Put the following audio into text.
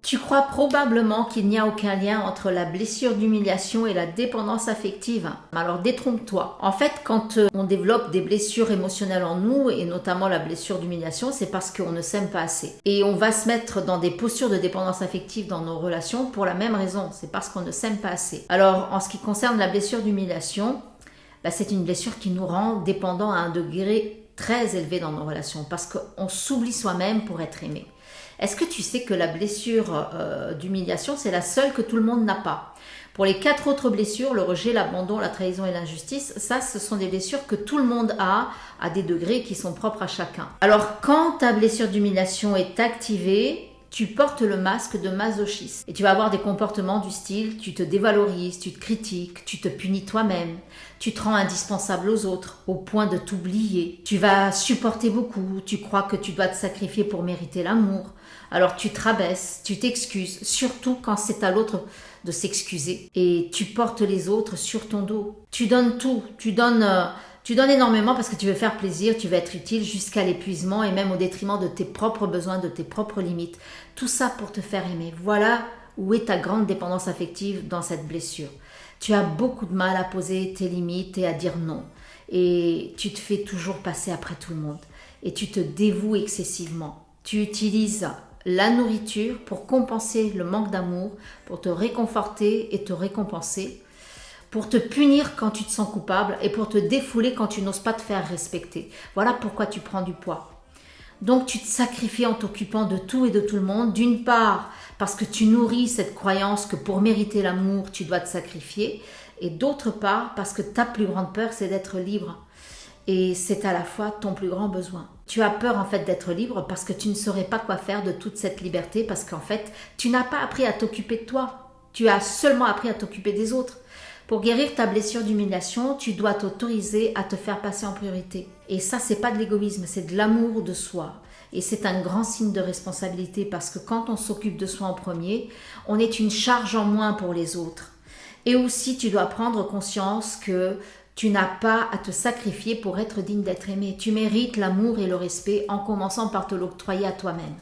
Tu crois probablement qu'il n'y a aucun lien entre la blessure d'humiliation et la dépendance affective. Alors détrompe-toi. En fait, quand on développe des blessures émotionnelles en nous, et notamment la blessure d'humiliation, c'est parce qu'on ne s'aime pas assez. Et on va se mettre dans des postures de dépendance affective dans nos relations pour la même raison, c'est parce qu'on ne s'aime pas assez. Alors, en ce qui concerne la blessure d'humiliation, c'est une blessure qui nous rend dépendants à un degré très élevé dans nos relations, parce qu'on s'oublie soi-même pour être aimé. Est-ce que tu sais que la blessure d'humiliation, c'est la seule que tout le monde n'a pas? Pour les 4 autres blessures, le rejet, l'abandon, la trahison et l'injustice, ça, ce sont des blessures que tout le monde a à des degrés qui sont propres à chacun. Alors, quand ta blessure d'humiliation est activée, tu portes le masque de masochisme. Et tu vas avoir des comportements du style, tu te dévalorises, tu te critiques, tu te punis toi-même, tu te rends indispensable aux autres, au point de t'oublier. Tu vas supporter beaucoup, tu crois que tu dois te sacrifier pour mériter l'amour. Alors tu te rabaisses, tu t'excuses, surtout quand c'est à l'autre de s'excuser. Et tu portes les autres sur ton dos. Tu donnes tout, tu donnes énormément parce que tu veux faire plaisir, tu veux être utile jusqu'à l'épuisement et même au détriment de tes propres besoins, de tes propres limites. Tout ça pour te faire aimer. Voilà où est ta grande dépendance affective dans cette blessure. Tu as beaucoup de mal à poser tes limites et à dire non. Et tu te fais toujours passer après tout le monde. Et tu te dévoues excessivement. Tu utilises la nourriture pour compenser le manque d'amour, pour te réconforter et te récompenser, pour te punir quand tu te sens coupable et pour te défouler quand tu n'oses pas te faire respecter. Voilà pourquoi tu prends du poids. Donc tu te sacrifies en t'occupant de tout et de tout le monde, d'une part parce que tu nourris cette croyance que pour mériter l'amour, tu dois te sacrifier, et d'autre part parce que ta plus grande peur, c'est d'être libre. Et c'est à la fois ton plus grand besoin. Tu as peur en fait d'être libre parce que tu ne saurais pas quoi faire de toute cette liberté, parce qu'en fait, tu n'as pas appris à t'occuper de toi. Tu as seulement appris à t'occuper des autres. Pour guérir ta blessure d'humiliation, tu dois t'autoriser à te faire passer en priorité. Et ça, c'est pas de l'égoïsme, c'est de l'amour de soi. Et c'est un grand signe de responsabilité parce que quand on s'occupe de soi en premier, on est une charge en moins pour les autres. Et aussi, tu dois prendre conscience que tu n'as pas à te sacrifier pour être digne d'être aimé. Tu mérites l'amour et le respect en commençant par te l'octroyer à toi-même.